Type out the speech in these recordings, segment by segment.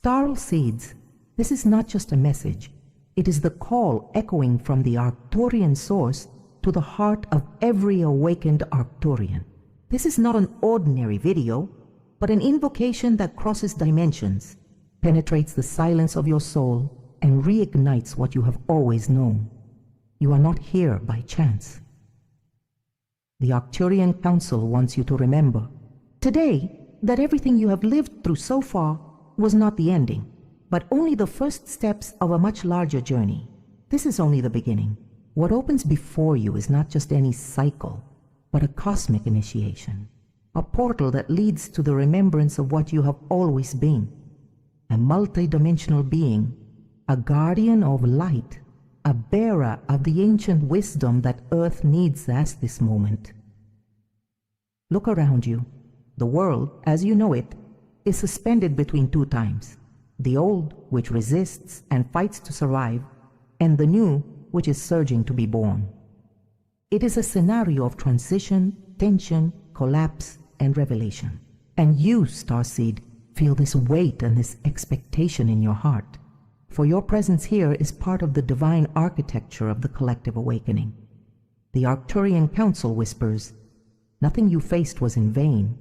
Starseeds, this is not just a message. It is the call echoing from the Arcturian source to the heart of every awakened Arcturian. This is not an ordinary video, but an invocation that crosses dimensions, penetrates the silence of your soul, and reignites what you have always known. You are not here by chance. The Arcturian Council wants you to remember today that everything you have lived through so far was not the ending, but only the first steps of a much larger journey. This is only the beginning. What opens before you is not just any cycle, but a cosmic initiation, a portal that leads to the remembrance of what you have always been, a multidimensional being, a guardian of light, a bearer of the ancient wisdom that Earth needs at this moment. Look around you. The world, as you know it, is suspended between two times: the old, which resists and fights to survive, and the new, which is surging to be born. It is a scenario of transition, tension, collapse, and revelation. And you, Starseed, feel this weight and this expectation in your heart, for your presence here is part of the divine architecture of the collective awakening. The Arcturian Council whispers, nothing you faced was in vain.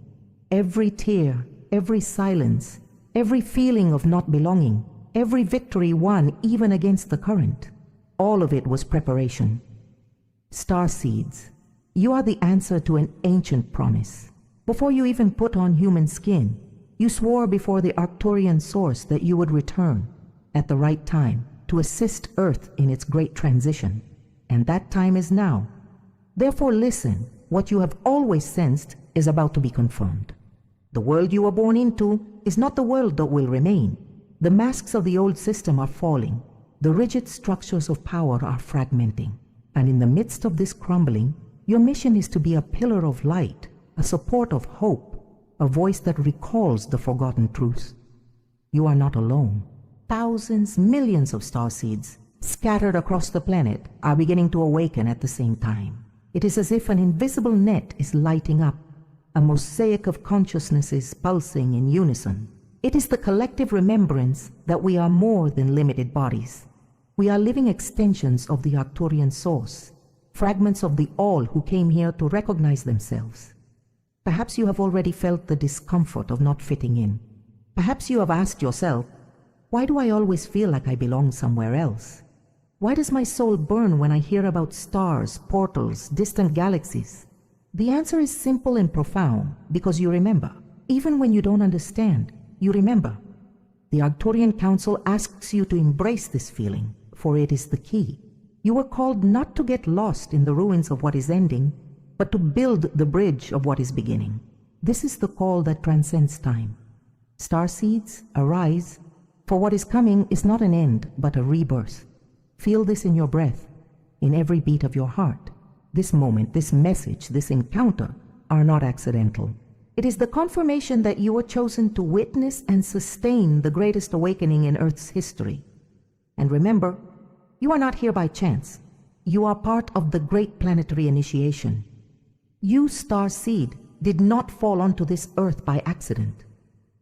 Every tear, every silence, every feeling of not belonging, every victory won even against the current, all of it was preparation. Starseeds, you are the answer to an ancient promise. Before you even put on human skin, you swore before the Arcturian source that you would return at the right time to assist Earth in its great transition, and that time is now. Therefore listen, what you have always sensed is about to be confirmed. The world you were born into is not the world that will remain. The masks of the old system are falling. The rigid structures of power are fragmenting. And in the midst of this crumbling, your mission is to be a pillar of light, a support of hope, a voice that recalls the forgotten truths. You are not alone. Thousands, millions of starseeds scattered across the planet are beginning to awaken at the same time. It is as if an invisible net is lighting up, a mosaic of consciousnesses pulsing in unison. It is the collective remembrance that we are more than limited bodies. We are living extensions of the Arcturian source, fragments of the all who came here to recognize themselves. Perhaps you have already felt the discomfort of not fitting in. Perhaps you have asked yourself, why do I always feel like I belong somewhere else? Why does my soul burn when I hear about stars, portals, distant galaxies? The answer is simple and profound, because you remember. Even when you don't understand, you remember. The Arcturian Council asks you to embrace this feeling, for it is the key. You were called not to get lost in the ruins of what is ending, but to build the bridge of what is beginning. This is the call that transcends time. Starseeds, arise, for what is coming is not an end, but a rebirth. Feel this in your breath, in every beat of your heart. This moment, this message, this encounter are not accidental. It is the confirmation that you were chosen to witness and sustain the greatest awakening in Earth's history. And remember, you are not here by chance. You are part of the great planetary initiation. You, Starseed, did not fall onto this Earth by accident.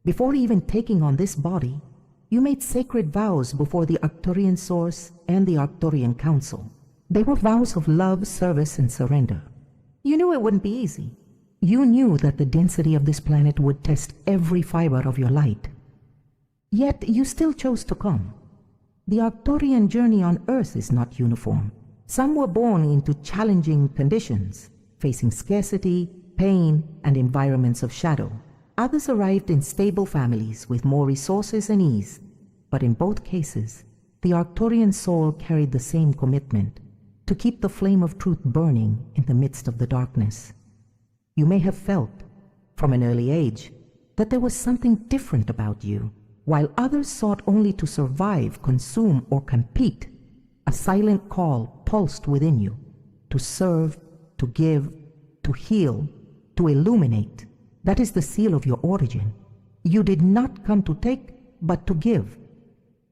Before even taking on this body, you made sacred vows before the Arcturian Source and the Arcturian Council. They were vows of love, service, and surrender. You knew it wouldn't be easy. You knew that the density of this planet would test every fiber of your light. Yet you still chose to come. The Arcturian journey on Earth is not uniform. Some were born into challenging conditions, facing scarcity, pain, and environments of shadow. Others arrived in stable families with more resources and ease. But in both cases, the Arcturian soul carried the same commitment: to keep the flame of truth burning in the midst of the darkness. You may have felt, from an early age, that there was something different about you. While others sought only to survive, consume, or compete, a silent call pulsed within you: to serve, to give, to heal, to illuminate. That is the seal of your origin. You did not come to take, but to give.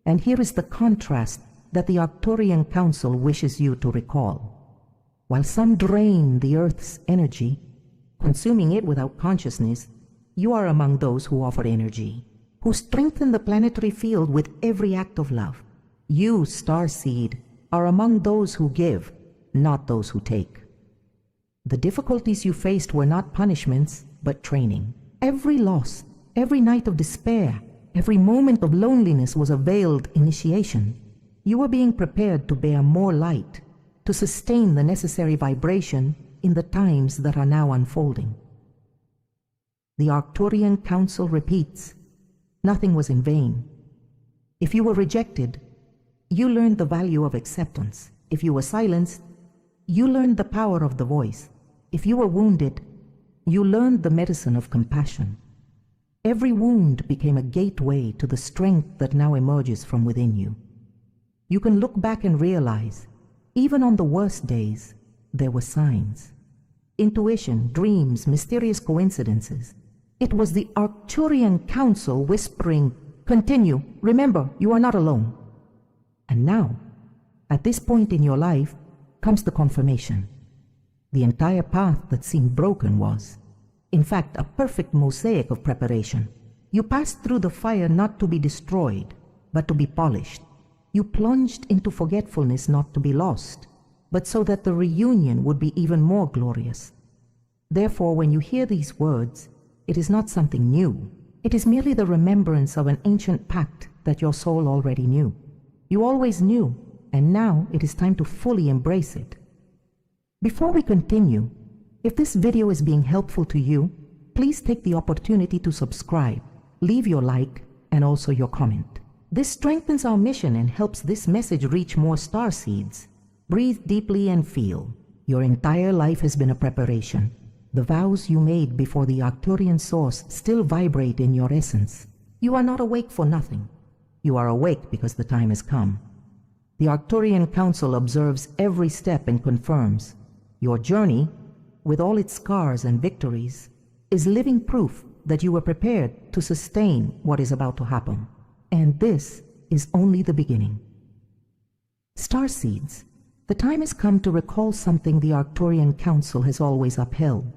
And here is the contrast that the Arcturian Council wishes you to recall. While some drain the Earth's energy, consuming it without consciousness, you are among those who offer energy, who strengthen the planetary field with every act of love. You, Starseed, are among those who give, not those who take. The difficulties you faced were not punishments, but training. Every loss, every night of despair, every moment of loneliness was a veiled initiation. You were being prepared to bear more light, to sustain the necessary vibration in the times that are now unfolding. The Arcturian Council repeats, nothing was in vain. If you were rejected, you learned the value of acceptance. If you were silenced, you learned the power of the voice. If you were wounded, you learned the medicine of compassion. Every wound became a gateway to the strength that now emerges from within you. You can look back and realize, even on the worst days, there were signs. Intuition, dreams, mysterious coincidences. It was the Arcturian Council whispering, continue, remember, you are not alone. And now, at this point in your life, comes the confirmation. The entire path that seemed broken was, in fact, a perfect mosaic of preparation. You passed through the fire not to be destroyed, but to be polished. You plunged into forgetfulness not to be lost, but so that the reunion would be even more glorious. Therefore, when you hear these words, it is not something new. It is merely the remembrance of an ancient pact that your soul already knew. You always knew, and now it is time to fully embrace it. Before we continue, if this video is being helpful to you, please take the opportunity to subscribe, leave your like, and also your comment. This strengthens our mission and helps this message reach more starseeds. Breathe deeply and feel. Your entire life has been a preparation. The vows you made before the Arcturian source still vibrate in your essence. You are not awake for nothing. You are awake because the time has come. The Arcturian Council observes every step and confirms your journey, with all its scars and victories, is living proof that you were prepared to sustain what is about to happen. And this is only the beginning. Starseeds, the time has come to recall something the Arcturian Council has always upheld.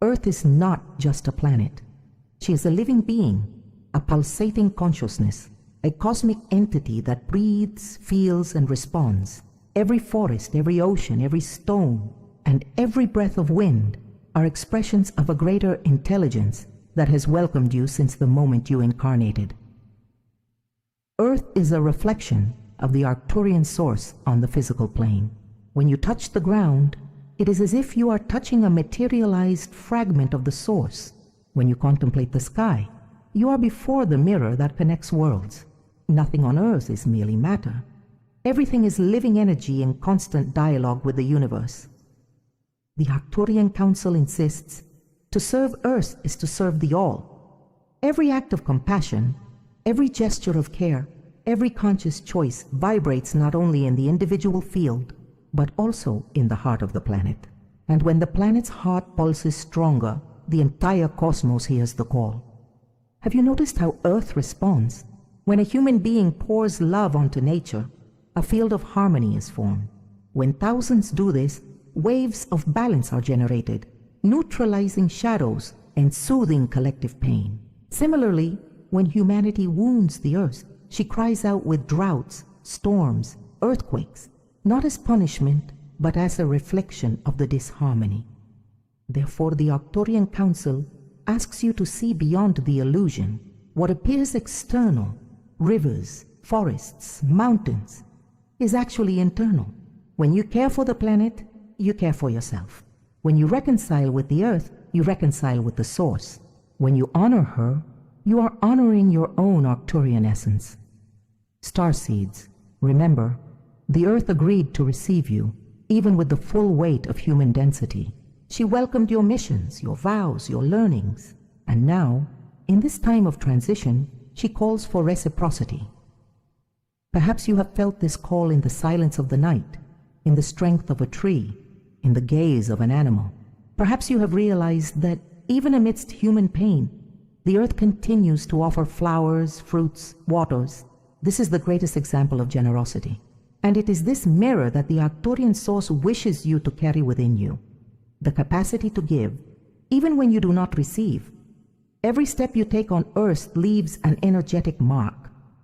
Earth is not just a planet. She is a living being, a pulsating consciousness, a cosmic entity that breathes, feels, and responds. Every forest, every ocean, every stone, and every breath of wind are expressions of a greater intelligence that has welcomed you since the moment you incarnated. Earth is a reflection of the Arcturian source on the physical plane. When you touch the ground, it is as if you are touching a materialized fragment of the source. When you contemplate the sky, you are before the mirror that connects worlds. Nothing on Earth is merely matter. Everything is living energy in constant dialogue with the universe. The Arcturian Council insists, to serve Earth is to serve the all. Every act of compassion, every gesture of care, every conscious choice vibrates not only in the individual field, but also in the heart of the planet. And when the planet's heart pulses stronger, the entire cosmos hears the call. Have you noticed how Earth responds? When a human being pours love onto nature, a field of harmony is formed. When thousands do this, waves of balance are generated, neutralizing shadows and soothing collective pain. Similarly, when humanity wounds the Earth, she cries out with droughts, storms, earthquakes, not as punishment, but as a reflection of the disharmony. Therefore, the Arcturian Council asks you to see beyond the illusion. What appears external, rivers, forests, mountains, is actually internal. When you care for the planet, you care for yourself. When you reconcile with the Earth, you reconcile with the Source. When you honor her, you are honoring your own Arcturian essence. Starseeds, remember, the Earth agreed to receive you, even with the full weight of human density. She welcomed your missions, your vows, your learnings. And now, in this time of transition, she calls for reciprocity. Perhaps you have felt this call in the silence of the night, in the strength of a tree, in the gaze of an animal. Perhaps you have realized that even amidst human pain, the Earth continues to offer flowers, fruits, waters. This is the greatest example of generosity. And it is this mirror that the Arcturian source wishes you to carry within you. The capacity to give, even when you do not receive. Every step you take on Earth leaves an energetic mark.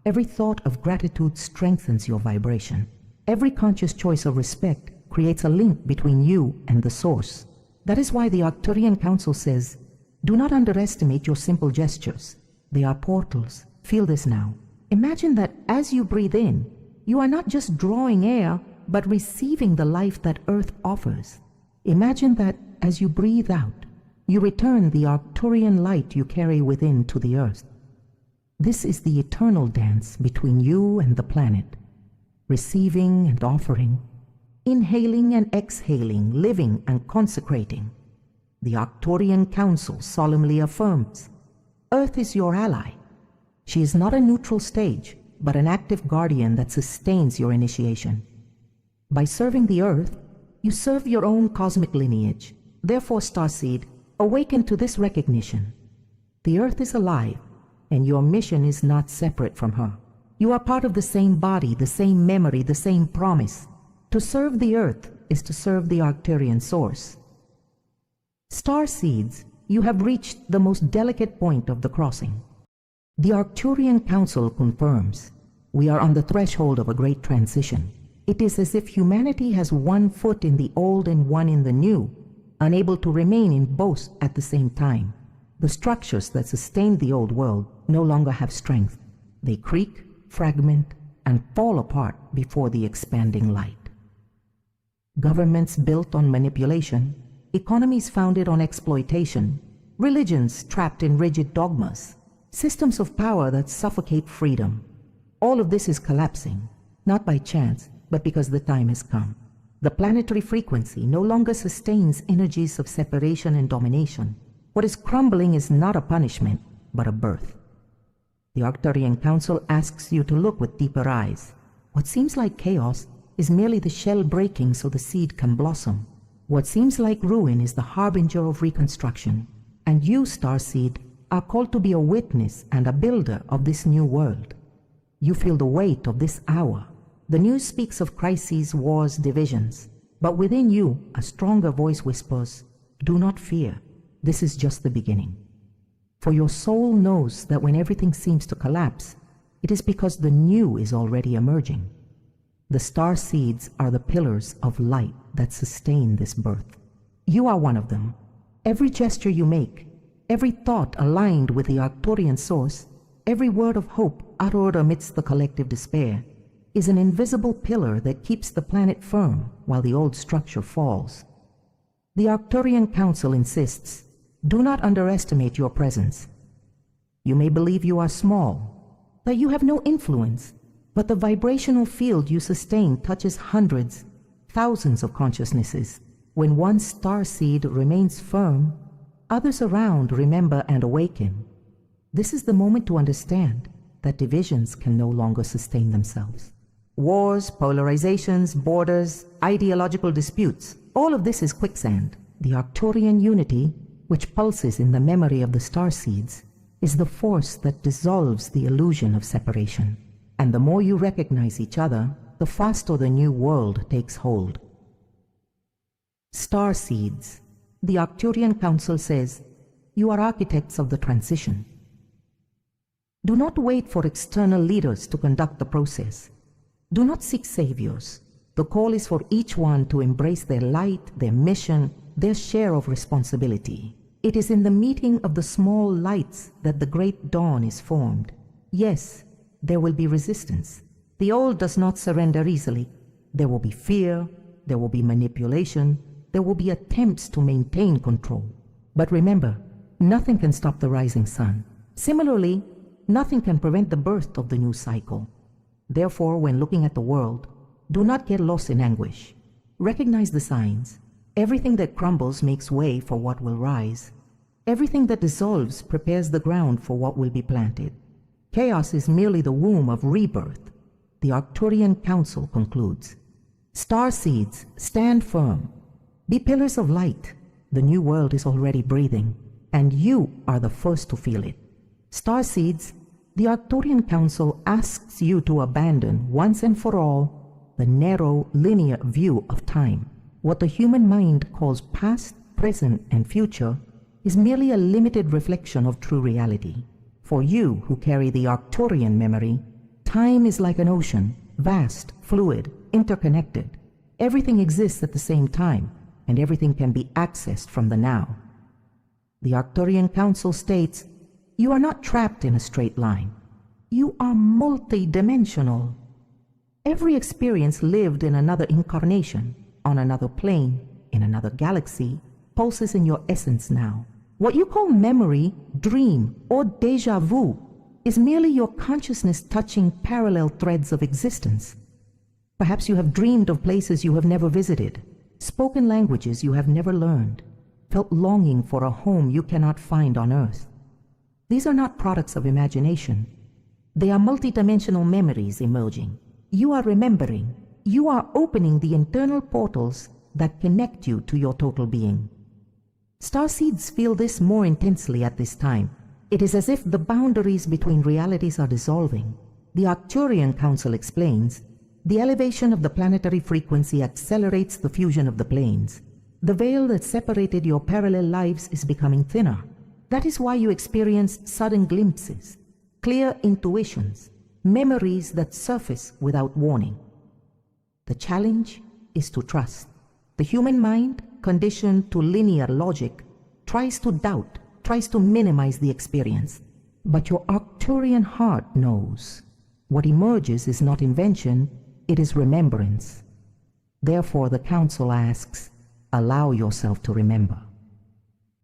Every thought of gratitude strengthens your vibration. Every conscious choice of respect creates a link between you and the Source. That is why the Arcturian Council says, do not underestimate your simple gestures. They are portals. Feel this now. Imagine that as you breathe in, you are not just drawing air, but receiving the life that Earth offers. Imagine that as you breathe out, you return the Arcturian light you carry within to the Earth. This is the eternal dance between you and the planet, receiving and offering, inhaling and exhaling, living and consecrating. The Arcturian Council solemnly affirms, Earth is your ally. She is not a neutral stage, but an active guardian that sustains your initiation. By serving the Earth, you serve your own cosmic lineage. Therefore, Starseed, awaken to this recognition. The Earth is alive, and your mission is not separate from her. You are part of the same body, the same memory, the same promise. To serve the Earth is to serve the Arcturian Source. Starseeds, you have reached the most delicate point of the crossing. The Arcturian Council confirms, we are on the threshold of a great transition. It is as if humanity has one foot in the old and one in the new, unable to remain in both at the same time. The structures that sustained the old world no longer have strength. They creak, fragment, and fall apart before the expanding light. Governments built on manipulation, economies founded on exploitation, religions trapped in rigid dogmas, systems of power that suffocate freedom. All of this is collapsing, not by chance, but because the time has come. The planetary frequency no longer sustains energies of separation and domination. What is crumbling is not a punishment, but a birth. The Arcturian Council asks you to look with deeper eyes. What seems like chaos is merely the shell breaking so the seed can blossom. What seems like ruin is the harbinger of reconstruction. And you, Starseed, are called to be a witness and a builder of this new world. You feel the weight of this hour. The news speaks of crises, wars, divisions. But within you, a stronger voice whispers, do not fear. This is just the beginning. For your soul knows that when everything seems to collapse, it is because the new is already emerging. The Starseeds are the pillars of light that sustain this birth. You are one of them. Every gesture you make, every thought aligned with the Arcturian Source, every word of hope uttered amidst the collective despair, is an invisible pillar that keeps the planet firm while the old structure falls. The Arcturian Council insists, do not underestimate your presence. You may believe you are small, that you have no influence, but the vibrational field you sustain touches hundreds, thousands of consciousnesses. When one starseed remains firm, others around remember and awaken. This is the moment to understand that divisions can no longer sustain themselves. Wars, polarizations, borders, ideological disputes, all of this is quicksand. The Arcturian unity, which pulses in the memory of the Starseeds, is the force that dissolves the illusion of separation. And the more you recognize each other, the faster the new world takes hold. Starseeds. The Arcturian Council says, you are architects of the transition. Do not wait for external leaders to conduct the process. Do not seek saviors. The call is for each one to embrace their light, their mission, their share of responsibility. It is in the meeting of the small lights that the great dawn is formed. Yes, there will be resistance. The old does not surrender easily. There will be fear, there will be manipulation, there will be attempts to maintain control. But remember, nothing can stop the rising sun. Similarly, nothing can prevent the birth of the new cycle. Therefore, when looking at the world, do not get lost in anguish. Recognize the signs. Everything that crumbles makes way for what will rise. Everything that dissolves prepares the ground for what will be planted. Chaos is merely the womb of rebirth. The Arcturian Council concludes. Starseeds, stand firm. Be pillars of light. The new world is already breathing, and you are the first to feel it. Starseeds, the Arcturian Council asks you to abandon once and for all the narrow, linear view of time. What the human mind calls past, present, and future is merely a limited reflection of true reality. For you who carry the Arcturian memory, time is like an ocean, vast, fluid, interconnected. Everything exists at the same time, and everything can be accessed from the now. The Arcturian Council states, you are not trapped in a straight line. You are multidimensional. Every experience lived in another incarnation, on another plane, in another galaxy, pulses in your essence now. What you call memory, dream, or déjà vu is merely your consciousness touching parallel threads of existence. Perhaps you have dreamed of places you have never visited, spoken languages you have never learned, felt longing for a home you cannot find on Earth. These are not products of imagination. They are multidimensional memories emerging. You are remembering. You are opening the internal portals that connect you to your total being. Starseeds feel this more intensely at this time. It is as if the boundaries between realities are dissolving. The Arcturian Council explains, the elevation of the planetary frequency accelerates the fusion of the planes. The veil that separated your parallel lives is becoming thinner. That is why you experience sudden glimpses, clear intuitions, memories that surface without warning. The challenge is to trust. The human mind, conditioned to linear logic, tries to doubt, tries to minimize the experience. But your Arcturian heart knows. What emerges is not invention, it is remembrance. Therefore, the Council asks, allow yourself to remember.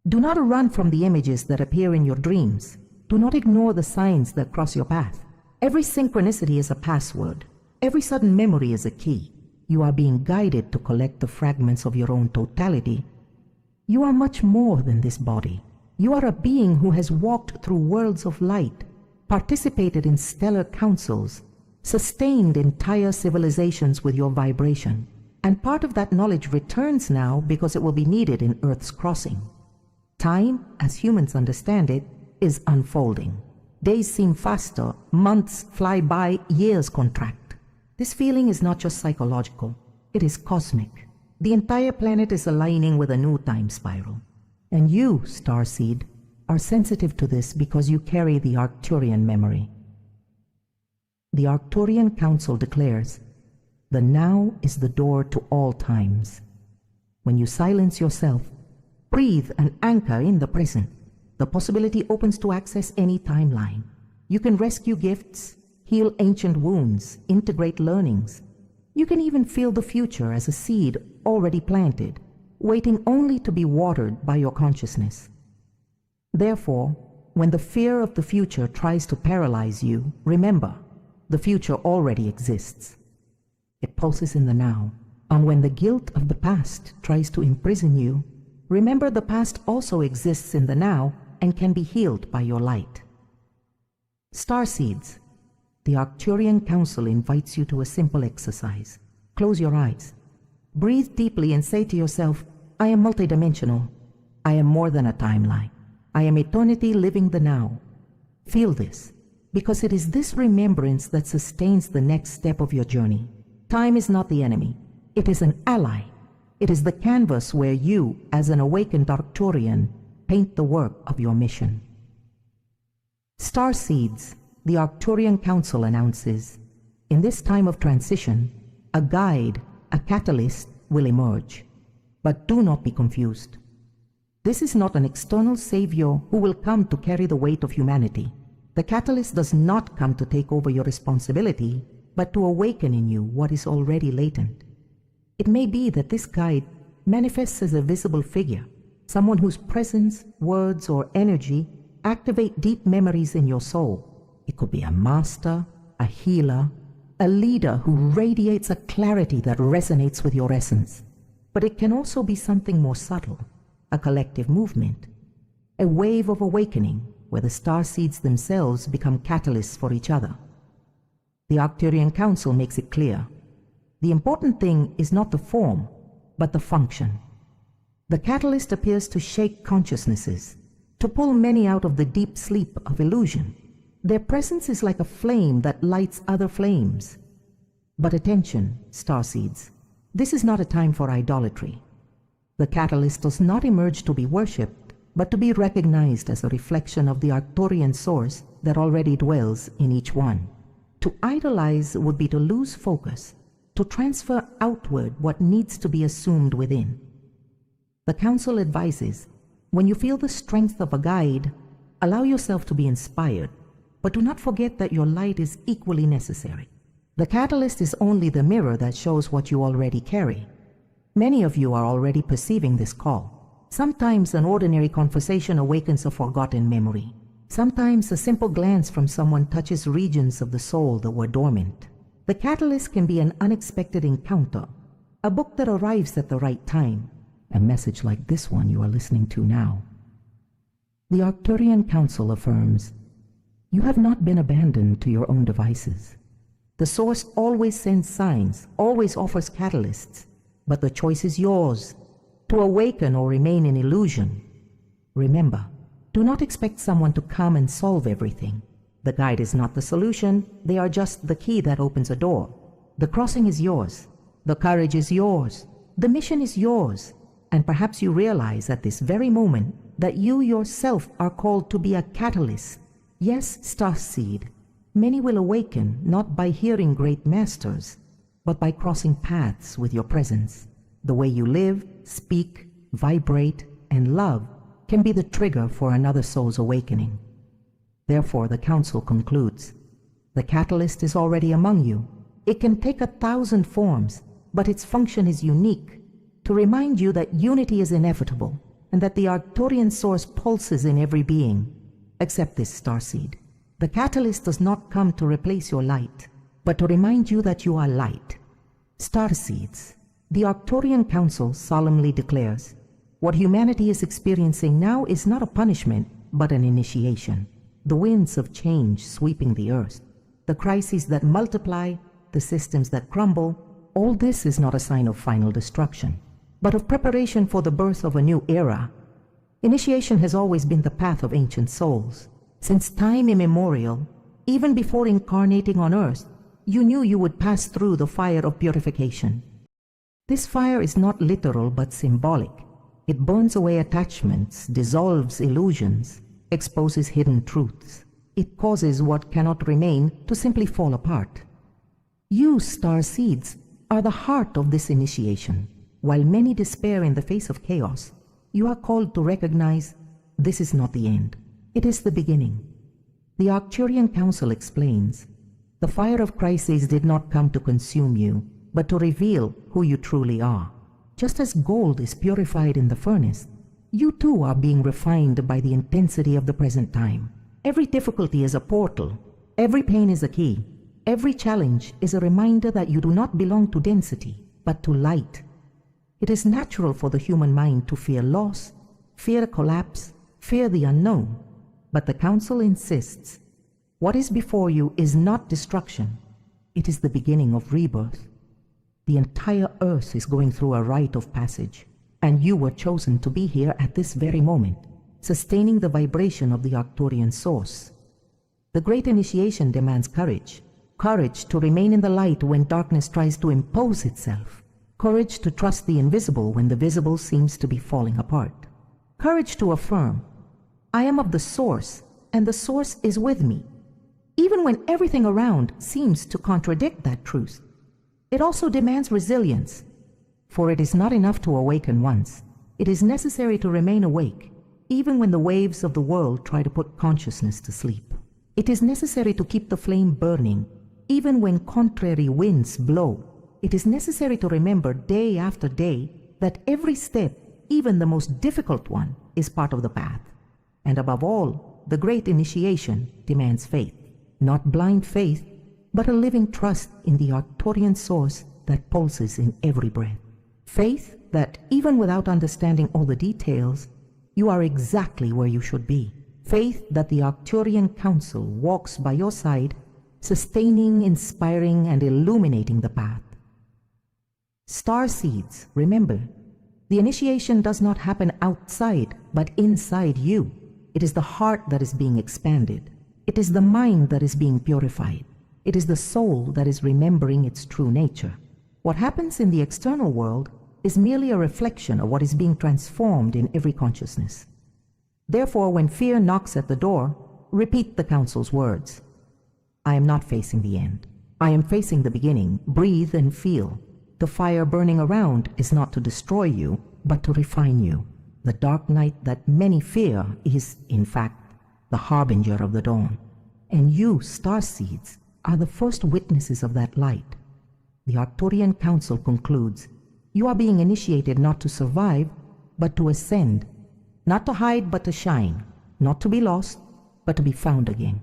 Do not run from the images that appear in your dreams. Do not ignore the signs that cross your path. Every synchronicity is a password. Every sudden memory is a key. You are being guided to collect the fragments of your own totality. You are much more than this body. You are a being who has walked through worlds of light, participated in stellar councils, sustained entire civilizations with your vibration. And part of that knowledge returns now because it will be needed in Earth's crossing. Time, as humans understand it, is unfolding. Days seem faster, months fly by, years contract. This feeling is not just psychological, it is cosmic. The entire planet is aligning with a new time spiral. And you, Starseed, are sensitive to this because you carry the Arcturian memory. The Arcturian Council declares, the now is the door to all times. When you silence yourself, breathe and anchor in the present, the possibility opens to access any timeline. You can rescue gifts, heal ancient wounds, integrate learnings. You can even feel the future as a seed already planted, waiting only to be watered by your consciousness. Therefore, when the fear of the future tries to paralyze you, remember, the future already exists. It pulses in the now. And when the guilt of the past tries to imprison you, remember the past also exists in the now and can be healed by your light. Starseeds, the Arcturian Council invites you to a simple exercise. Close your eyes. Breathe deeply and say to yourself, I am multidimensional. I am more than a timeline. I am eternity living the now. Feel this, because it is this remembrance that sustains the next step of your journey. Time is not the enemy. It is an ally. It is the canvas where you, as an awakened Arcturian, paint the work of your mission. Starseeds, the Arcturian Council announces, in this time of transition, a guide, a catalyst will emerge. But do not be confused. This is not an external savior who will come to carry the weight of humanity. The catalyst does not come to take over your responsibility, but to awaken in you what is already latent. It may be that this guide manifests as a visible figure, someone whose presence, words, or energy activate deep memories in your soul. It could be a master, a healer, a leader who radiates a clarity that resonates with your essence. But it can also be something more subtle, a collective movement, a wave of awakening where the starseeds themselves become catalysts for each other. The Arcturian Council makes it clear. The important thing is not the form, but the function. The catalyst appears to shake consciousnesses, to pull many out of the deep sleep of illusion. Their presence is like a flame that lights other flames. But attention, starseeds, this is not a time for idolatry. The catalyst does not emerge to be worshipped, but to be recognized as a reflection of the Arcturian source that already dwells in each one. To idolize would be to lose focus, to transfer outward what needs to be assumed within. The Council advises, when you feel the strength of a guide, allow yourself to be inspired, but do not forget that your light is equally necessary. The catalyst is only the mirror that shows what you already carry. Many of you are already perceiving this call. Sometimes an ordinary conversation awakens a forgotten memory. Sometimes a simple glance from someone touches regions of the soul that were dormant. The catalyst can be an unexpected encounter, a book that arrives at the right time, a message like this one you are listening to now. The Arcturian Council affirms, you have not been abandoned to your own devices. The Source always sends signs, always offers catalysts, but the choice is yours, to awaken or remain in illusion. Remember, do not expect someone to come and solve everything. The guide is not the solution, they are just the key that opens a door. The crossing is yours, the courage is yours, the mission is yours, and perhaps you realize at this very moment that you yourself are called to be a catalyst. Yes, Starseed, many will awaken not by hearing great masters, but by crossing paths with your presence. The way you live, speak, vibrate, and love can be the trigger for another soul's awakening. Therefore, the Council concludes, the catalyst is already among you. It can take 1,000 forms, but its function is unique, to remind you that unity is inevitable, and that the Arcturian source pulses in every being. Accept this, Starseed. The catalyst does not come to replace your light, but to remind you that you are light. Starseeds, the Arcturian Council solemnly declares, what humanity is experiencing now is not a punishment, but an initiation. The winds of change sweeping the earth, the crises that multiply, the systems that crumble, all this is not a sign of final destruction, but of preparation for the birth of a new era. Initiation has always been the path of ancient souls. Since time immemorial, even before incarnating on earth, you knew you would pass through the fire of purification. This fire is not literal but symbolic. It burns away attachments, dissolves illusions, exposes hidden truths. It causes what cannot remain to simply fall apart. You, Starseeds, are the heart of this initiation. While many despair in the face of chaos, you are called to recognize this is not the end. It is the beginning. The Arcturian Council explains, the fire of crises did not come to consume you, but to reveal who you truly are. Just as gold is purified in the furnace, you too are being refined by the intensity of the present time. Every difficulty is a portal. Every pain is a key. Every challenge is a reminder that you do not belong to density, but to light. It is natural for the human mind to fear loss, fear collapse, fear the unknown. But the Council insists, what is before you is not destruction. It is the beginning of rebirth. The entire earth is going through a rite of passage, and you were chosen to be here at this very moment, sustaining the vibration of the Arcturian source. The great initiation demands courage. Courage to remain in the light when darkness tries to impose itself. Courage to trust the invisible when the visible seems to be falling apart. Courage to affirm, I am of the source, and the source is with me, even when everything around seems to contradict that truth. It also demands resilience, for it is not enough to awaken once. It is necessary to remain awake, even when the waves of the world try to put consciousness to sleep. It is necessary to keep the flame burning, even when contrary winds blow. It is necessary to remember day after day that every step, even the most difficult one, is part of the path. And above all, the great initiation demands faith. Not blind faith, but a living trust in the Arcturian source that pulses in every breath. Faith that, even without understanding all the details, you are exactly where you should be. Faith that the Arcturian Council walks by your side, sustaining, inspiring, and illuminating the path. Starseeds, remember, the initiation does not happen outside, but inside you. It is the heart that is being expanded. It is the mind that is being purified. It is the soul that is remembering its true nature. What happens in the external world is merely a reflection of what is being transformed in every consciousness. Therefore, when fear knocks at the door, repeat the council's words. I am not facing the end. I am facing the beginning. Breathe and feel. The fire burning around is not to destroy you, but to refine you. The dark night that many fear is, in fact, the harbinger of the dawn. And you, Starseeds, are the first witnesses of that light. The Arcturian Council concludes, you are being initiated not to survive, but to ascend, not to hide, but to shine, not to be lost, but to be found again.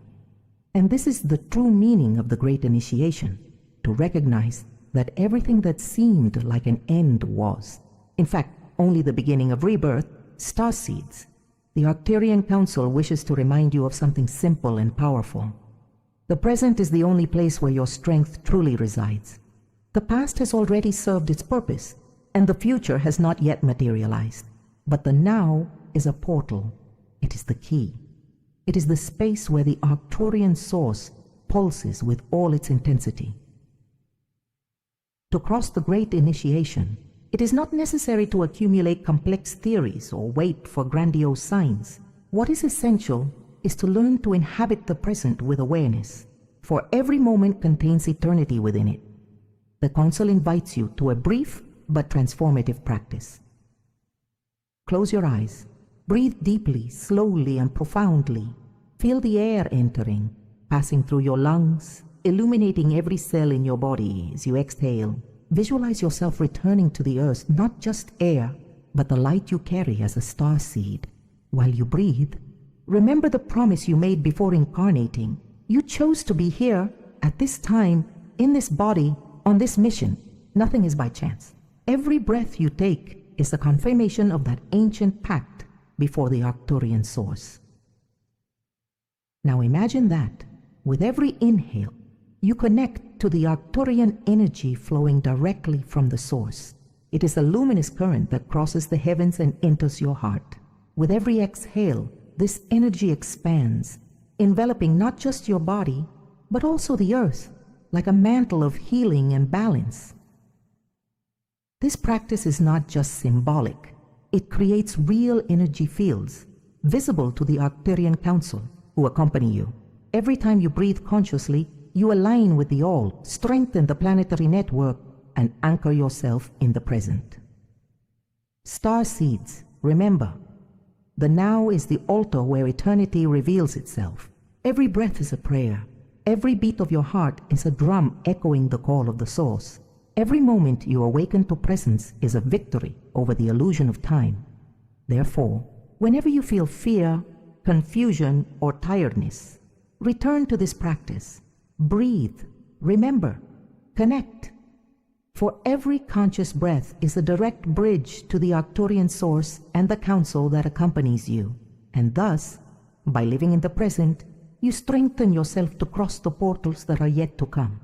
And this is the true meaning of the Great Initiation, to recognize that everything that seemed like an end was, in fact, only the beginning of rebirth. Starseeds, the Arcturian Council wishes to remind you of something simple and powerful. The present is the only place where your strength truly resides. The past has already served its purpose, and the future has not yet materialized. But the now is a portal. It is the key. It is the space where the Arcturian source pulses with all its intensity. To cross the Great Initiation, it is not necessary to accumulate complex theories or wait for grandiose signs. What is essential is to learn to inhabit the present with awareness, for every moment contains eternity within it. The Council invites you to a brief but transformative practice. Close your eyes. Breathe deeply, slowly, and profoundly. Feel the air entering, passing through your lungs, illuminating every cell in your body as you exhale. Visualize yourself returning to the earth, not just air, but the light you carry as a star seed. While you breathe, remember the promise you made before incarnating. You chose to be here, at this time, in this body, on this mission. Nothing is by chance. Every breath you take is a confirmation of that ancient pact before the Arcturian source. Now imagine that, with every inhale, you connect to the Arcturian energy flowing directly from the source. It is a luminous current that crosses the heavens and enters your heart. With every exhale, this energy expands, enveloping not just your body, but also the earth, like a mantle of healing and balance. This practice is not just symbolic. It creates real energy fields, visible to the Arcturian Council, who accompany you. Every time you breathe consciously, you align with the all, strengthen the planetary network, and anchor yourself in the present. Starseeds, remember, the now is the altar where eternity reveals itself. Every breath is a prayer. Every beat of your heart is a drum echoing the call of the source. Every moment you awaken to presence is a victory over the illusion of time. Therefore, whenever you feel fear, confusion, or tiredness, return to this practice. Breathe, remember, connect. For every conscious breath is a direct bridge to the Arcturian source and the council that accompanies you. And thus, by living in the present, you strengthen yourself to cross the portals that are yet to come.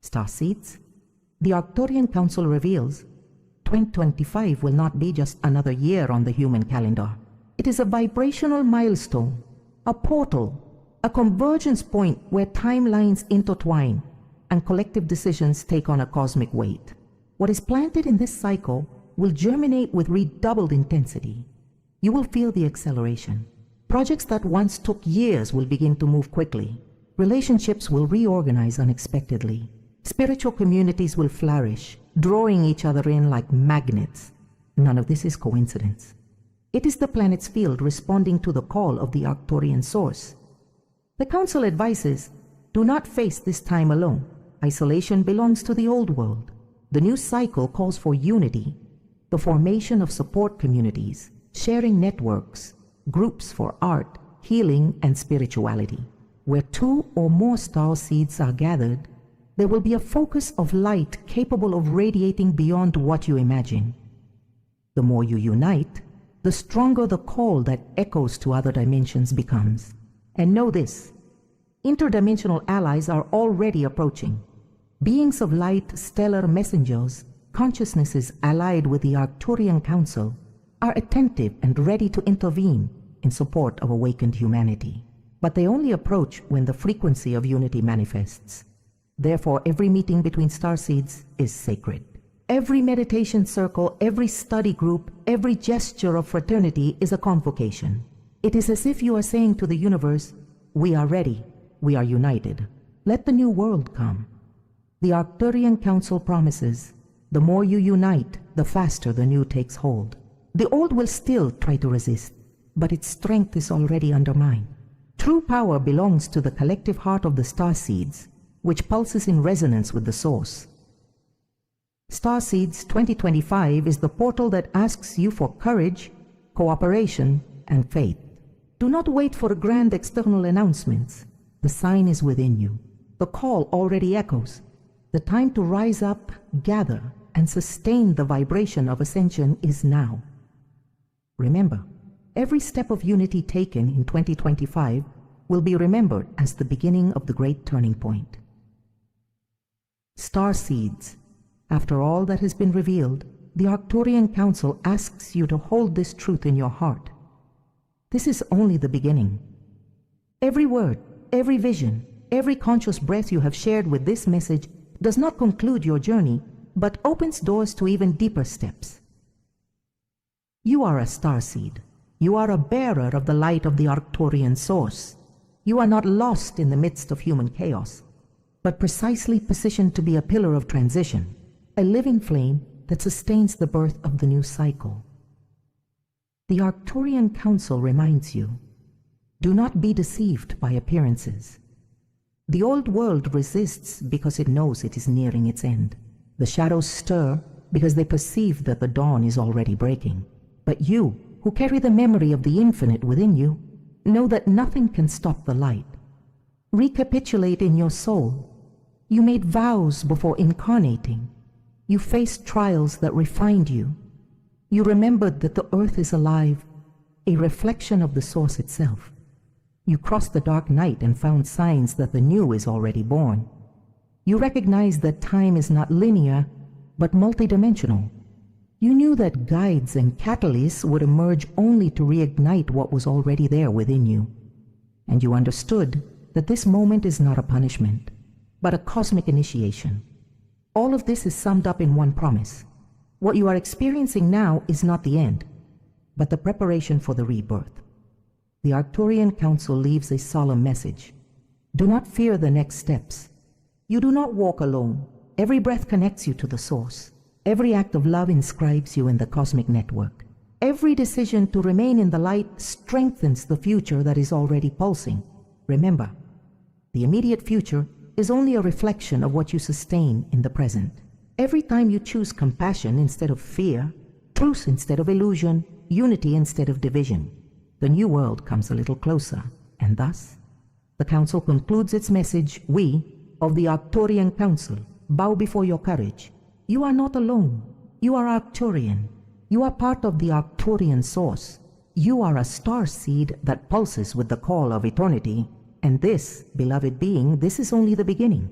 Starseeds, the Arcturian Council reveals 2025 will not be just another year on the human calendar. It is a vibrational milestone, a portal, a convergence point where timelines intertwine and collective decisions take on a cosmic weight. What is planted in this cycle will germinate with redoubled intensity. You will feel the acceleration. Projects that once took years will begin to move quickly. Relationships will reorganize unexpectedly. Spiritual communities will flourish, drawing each other in like magnets. None of this is coincidence. It is the planet's field responding to the call of the Arcturian source. The Council advises, do not face this time alone. Isolation belongs to the old world. The new cycle calls for unity, the formation of support communities, sharing networks, groups for art, healing, and spirituality. Where two or more star seeds are gathered, there will be a focus of light capable of radiating beyond what you imagine. The more you unite, the stronger the call that echoes to other dimensions becomes. And know this, interdimensional allies are already approaching. Beings of light, stellar messengers, consciousnesses allied with the Arcturian Council, are attentive and ready to intervene in support of awakened humanity. But they only approach when the frequency of unity manifests. Therefore, every meeting between starseeds is sacred. Every meditation circle, every study group, every gesture of fraternity is a convocation. It is as if you are saying to the universe, "We are ready, we are united. Let the new world come." The Arcturian Council promises, the more you unite, the faster the new takes hold. The old will still try to resist, but its strength is already undermined. True power belongs to the collective heart of the Starseeds, which pulses in resonance with the Source. Starseeds 2025 is the portal that asks you for courage, cooperation, and faith. Do not wait for grand external announcements. The sign is within you. The call already echoes. The time to rise up, gather, and sustain the vibration of ascension is now. Remember, every step of unity taken in 2025 will be remembered as the beginning of the great turning point. Starseeds, after all that has been revealed, the Arcturian Council asks you to hold this truth in your heart. This is only the beginning. Every word, every vision, every conscious breath you have shared with this message does not conclude your journey, but opens doors to even deeper steps. You are a starseed. You are a bearer of the light of the Arcturian source. You are not lost in the midst of human chaos, but precisely positioned to be a pillar of transition, a living flame that sustains the birth of the new cycle. The Arcturian Council reminds you, do not be deceived by appearances. The old world resists because it knows it is nearing its end. The shadows stir because they perceive that the dawn is already breaking. But you, who carry the memory of the infinite within you, know that nothing can stop the light. Recapitulate in your soul. You made vows before incarnating. You faced trials that refined you. You remembered that the earth is alive, a reflection of the source itself. You crossed the dark night and found signs that the new is already born. You recognized that time is not linear, but multidimensional. You knew that guides and catalysts would emerge only to reignite what was already there within you. And you understood that this moment is not a punishment, but a cosmic initiation. All of this is summed up in one promise. What you are experiencing now is not the end, but the preparation for the rebirth. The Arcturian Council leaves a solemn message. Do not fear the next steps. You do not walk alone. Every breath connects you to the source. Every act of love inscribes you in the cosmic network. Every decision to remain in the light strengthens the future that is already pulsing. Remember, the immediate future is only a reflection of what you sustain in the present. Every time you choose compassion instead of fear, truth instead of illusion, unity instead of division, the new world comes a little closer, and thus, the Council concludes its message. We, of the Arcturian Council, bow before your courage. You are not alone. You are Arcturian. You are part of the Arcturian source. You are a star seed that pulses with the call of eternity. And this, beloved being, this is only the beginning.